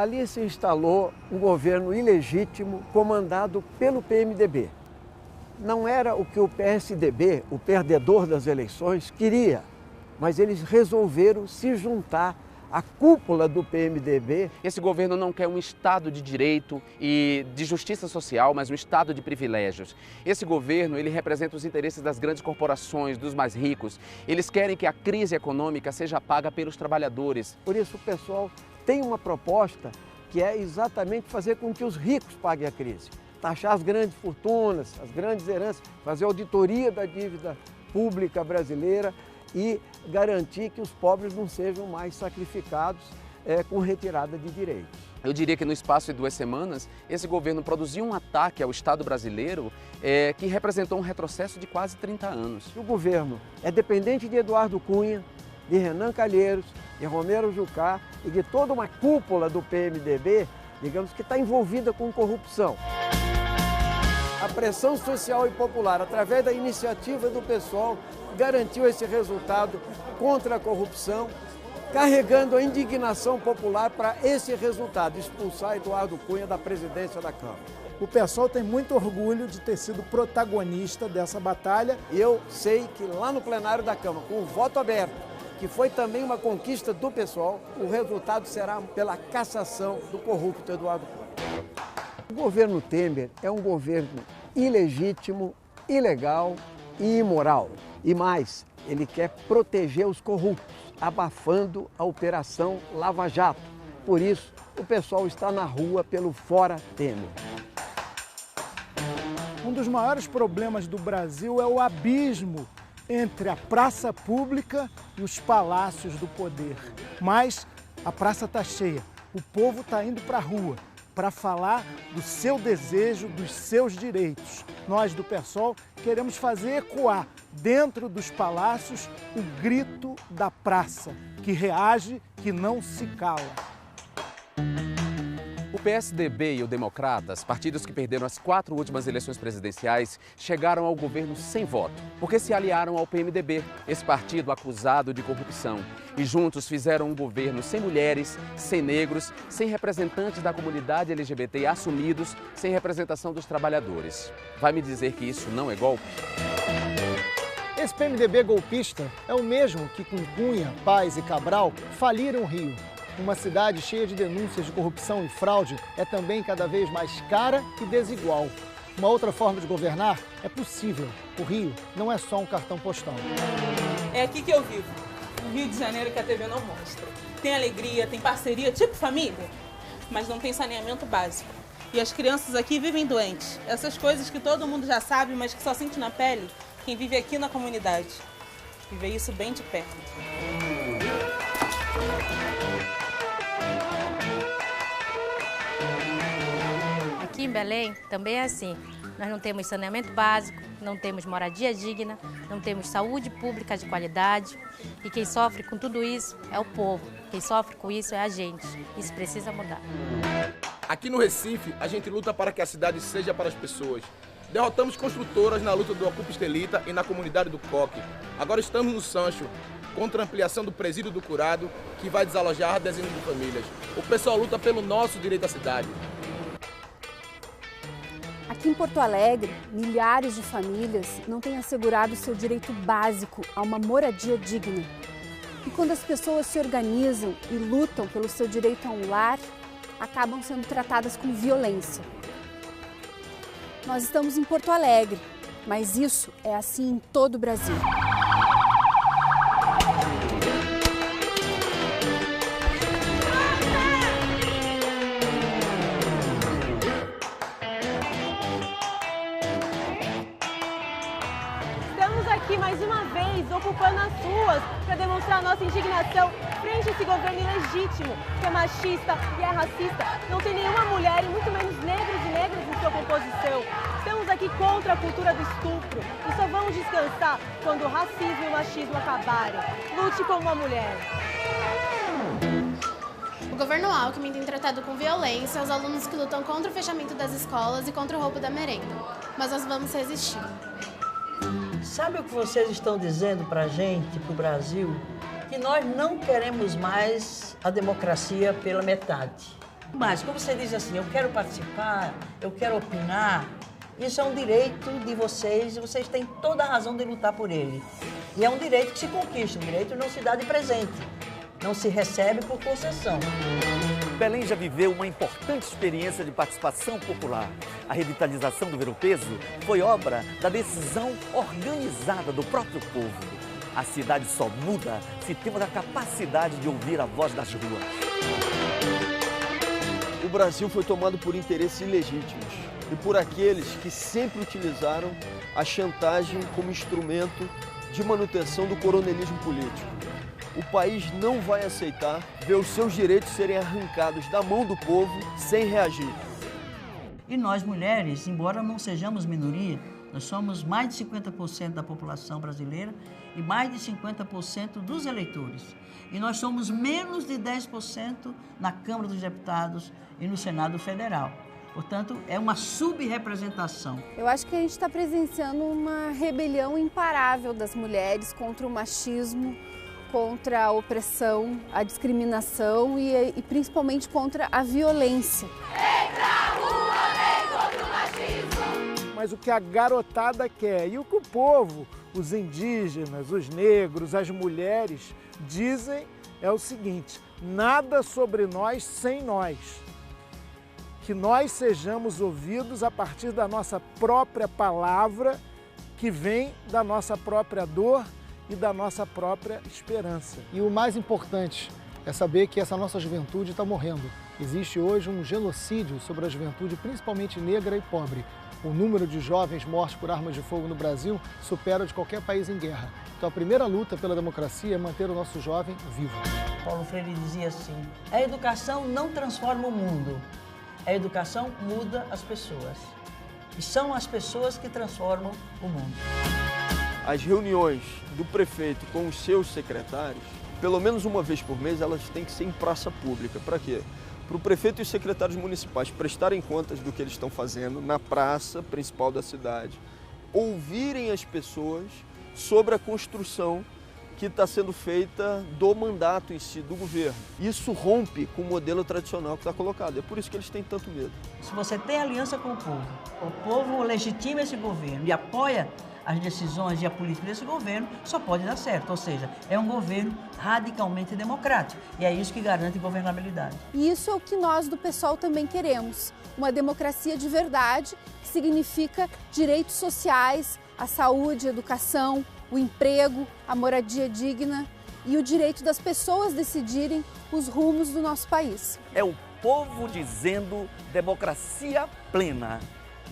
Ali se instalou um governo ilegítimo comandado pelo PMDB. Não era o que o PSDB, o perdedor das eleições, queria, mas eles resolveram se juntar à cúpula do PMDB. Esse governo não quer um Estado de direito e de justiça social, mas um Estado de privilégios. Esse governo, ele representa os interesses das grandes corporações, dos mais ricos. Eles querem que a crise econômica seja paga pelos trabalhadores. Por isso o pessoal tem uma proposta que é exatamente fazer com que os ricos paguem a crise. Taxar as grandes fortunas, as grandes heranças, fazer auditoria da dívida pública brasileira e garantir que os pobres não sejam mais sacrificados com retirada de direitos. Eu diria que no espaço de 2 semanas, esse governo produziu um ataque ao Estado brasileiro que representou um retrocesso de quase 30 anos. O governo é dependente de Eduardo Cunha, de Renan Calheiros, de Romero Jucá e de toda uma cúpula do PMDB, digamos, que está envolvida com corrupção. A pressão social e popular, através da iniciativa do PSOL, garantiu esse resultado contra a corrupção, carregando a indignação popular para esse resultado, expulsar Eduardo Cunha da presidência da Câmara. O PSOL tem muito orgulho de ter sido protagonista dessa batalha. E eu sei que lá no plenário da Câmara, com o voto aberto, que foi também uma conquista do PSOL, o resultado será pela cassação do corrupto Eduardo Cunha. O governo Temer é um governo ilegítimo, ilegal e imoral. E mais, ele quer proteger os corruptos, abafando a Operação Lava Jato. Por isso, o pessoal está na rua pelo Fora Temer. Um dos maiores problemas do Brasil é o abismo entre a praça pública e os palácios do poder. Mas a praça está cheia, o povo está indo para a rua para falar do seu desejo, dos seus direitos. Nós do PSOL queremos fazer ecoar dentro dos palácios o grito da praça, que reage, que não se cala. O PSDB e o Democratas, partidos que perderam as 4 últimas eleições presidenciais, chegaram ao governo sem voto, porque se aliaram ao PMDB, esse partido acusado de corrupção. E juntos fizeram um governo sem mulheres, sem negros, sem representantes da comunidade LGBT assumidos, sem representação dos trabalhadores. Vai me dizer que isso não é golpe? Esse PMDB golpista é o mesmo que com Cunha, Paz e Cabral faliram o Rio. Uma cidade cheia de denúncias de corrupção e fraude é também cada vez mais cara e desigual. Uma outra forma de governar é possível. O Rio não é só um cartão postal. É aqui que eu vivo, no Rio de Janeiro, que a TV não mostra. Tem alegria, tem parceria, tipo família, mas não tem saneamento básico. E as crianças aqui vivem doentes. Essas coisas que todo mundo já sabe, mas que só sente na pele quem vive aqui na comunidade. E vê isso bem de perto. Aqui em Belém também é assim. Nós não temos saneamento básico, não temos moradia digna, não temos saúde pública de qualidade. E quem sofre com tudo isso é o povo. Quem sofre com isso é a gente. Isso precisa mudar. Aqui no Recife, a gente luta para que a cidade seja para as pessoas. Derrotamos construtoras na luta do Ocupa Estelita e na comunidade do Coque. Agora estamos no Sancho, contra a ampliação do presídio do Curado, que vai desalojar dezenas de famílias. O pessoal luta pelo nosso direito à cidade. Aqui em Porto Alegre, milhares de famílias não têm assegurado seu direito básico a uma moradia digna. E quando as pessoas se organizam e lutam pelo seu direito a um lar, acabam sendo tratadas com violência. Nós estamos em Porto Alegre, mas isso é assim em todo o Brasil. Estamos aqui mais uma vez, ocupando as ruas para demonstrar nossa indignação frente a esse governo ilegítimo, que é machista e é racista. Não tem nenhuma mulher, e muito menos negros e negras em sua composição. Estamos aqui contra a cultura do estupro e só vamos descansar quando o racismo e o machismo acabarem. Lute como uma mulher. O governo Alckmin tem tratado com violência os alunos que lutam contra o fechamento das escolas e contra o roubo da merenda. Mas nós vamos resistir. Sabe o que vocês estão dizendo para a gente, para o Brasil? Que nós não queremos mais a democracia pela metade. Mas, como você diz assim, eu quero participar, eu quero opinar, isso é um direito de vocês e vocês têm toda a razão de lutar por ele. E é um direito que se conquista, um direito não se dá de presente, não se recebe por concessão. Belém já viveu uma importante experiência de participação popular. A revitalização do Ver-o-Peso foi obra da decisão organizada do próprio povo. A cidade só muda se temos a capacidade de ouvir a voz das ruas. O Brasil foi tomado por interesses ilegítimos e por aqueles que sempre utilizaram a chantagem como instrumento de manutenção do coronelismo político. O país não vai aceitar ver os seus direitos serem arrancados da mão do povo sem reagir. E nós, mulheres, embora não sejamos minoria, nós somos mais de 50% da população brasileira e mais de 50% dos eleitores. E nós somos menos de 10% na Câmara dos Deputados e no Senado Federal. Portanto, é uma subrepresentação. Eu acho que a gente está presenciando uma rebelião imparável das mulheres contra o machismo, contra a opressão, a discriminação e principalmente contra a violência. Vem pra rua, vem contra o machismo! Mas o que a garotada quer e o que o povo, os indígenas, os negros, as mulheres dizem é o seguinte: nada sobre nós sem nós. Que nós sejamos ouvidos a partir da nossa própria palavra, que vem da nossa própria dor e da nossa própria esperança. E o mais importante é saber que essa nossa juventude está morrendo. Existe hoje um genocídio sobre a juventude, principalmente negra e pobre. O número de jovens mortos por armas de fogo no Brasil supera de qualquer país em guerra. Então a primeira luta pela democracia é manter o nosso jovem vivo. Paulo Freire dizia assim: a educação não transforma o mundo, a educação muda as pessoas. E são as pessoas que transformam o mundo. As reuniões do prefeito com os seus secretários, pelo menos uma vez por mês, elas têm que ser em praça pública. Para quê? Para o prefeito e os secretários municipais prestarem contas do que eles estão fazendo na praça principal da cidade, ouvirem as pessoas sobre a construção que está sendo feita do mandato em si, do governo. Isso rompe com o modelo tradicional que está colocado. É por isso que eles têm tanto medo. Se você tem aliança com o povo legitima esse governo e apoia as decisões e a política desse governo, só pode dar certo. Ou seja, é um governo radicalmente democrático. E é isso que garante governabilidade. E isso é o que nós do PSOL também queremos. Uma democracia de verdade, que significa direitos sociais, a saúde, a educação, o emprego, a moradia digna e o direito das pessoas decidirem os rumos do nosso país. É o povo dizendo democracia plena.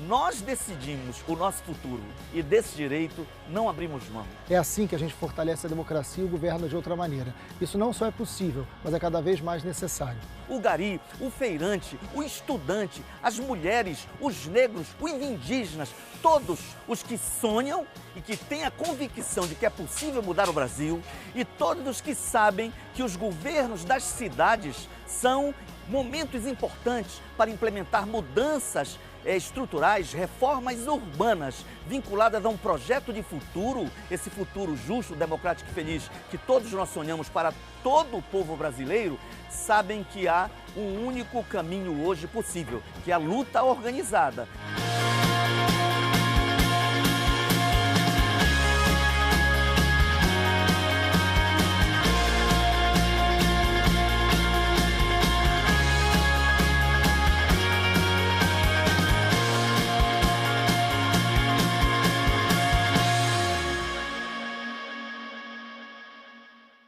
Nós decidimos o nosso futuro e desse direito não abrimos mão. É assim que a gente fortalece a democracia e governa de outra maneira. Isso não só é possível, mas é cada vez mais necessário. O gari, o feirante, o estudante, as mulheres, os negros, os indígenas, todos os que sonham e que têm a convicção de que é possível mudar o Brasil e todos os que sabem que os governos das cidades são momentos importantes para implementar mudanças estruturais, reformas urbanas vinculadas a um projeto de futuro, esse futuro justo, democrático e feliz que todos nós sonhamos para todo o povo brasileiro, sabem que há um único caminho hoje possível, que é a luta organizada.